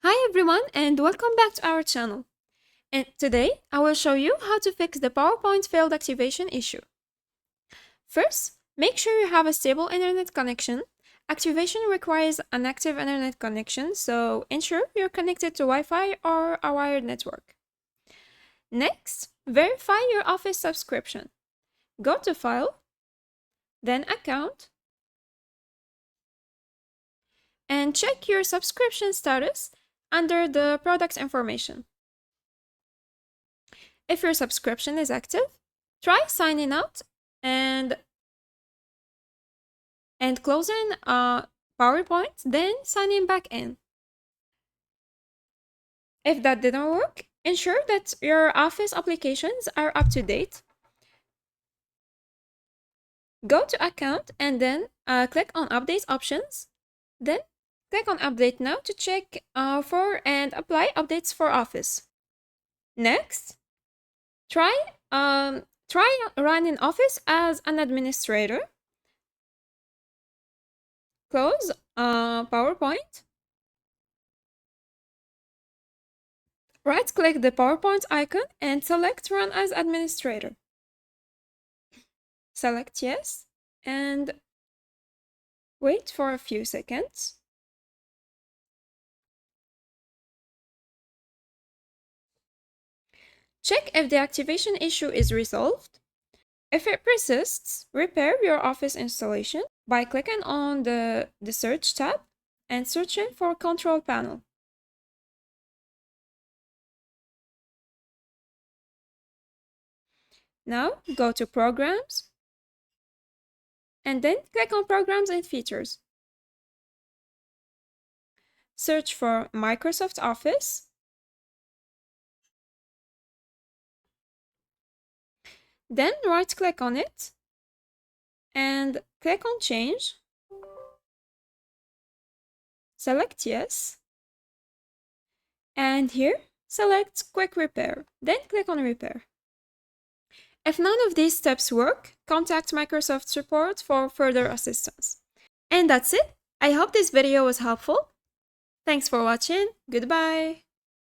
Hi everyone and welcome back to our channel. And today I will show you how to fix the PowerPoint failed activation issue. First, make sure you have a stable internet connection. Activation requires an active internet connection, so ensure you're connected to Wi-Fi or a wired network. Next, verify your Office subscription. Go to File, then Account, and check your subscription status under the product information. If your subscription is active, try signing out and closing PowerPoint, then signing back in. If that didn't work, ensure that your Office applications are up to date. Go to Account and then click on Update Options. Then click on Update Now to check for and apply updates for Office. Next, try running Office as an administrator. Close PowerPoint. Right-click the PowerPoint icon and select Run as Administrator. Select Yes and wait for a few seconds. Check if the activation issue is resolved. If it persists, repair your Office installation by clicking on the Search tab and searching for Control Panel. Now go to Programs and then click on Programs and Features. Search for Microsoft Office. Then right-click on it and click on Change. Select Yes. And here, select Quick Repair. Then click on Repair. If none of these steps work, contact Microsoft support for further assistance. And that's it. I hope this video was helpful. Thanks for watching. Goodbye.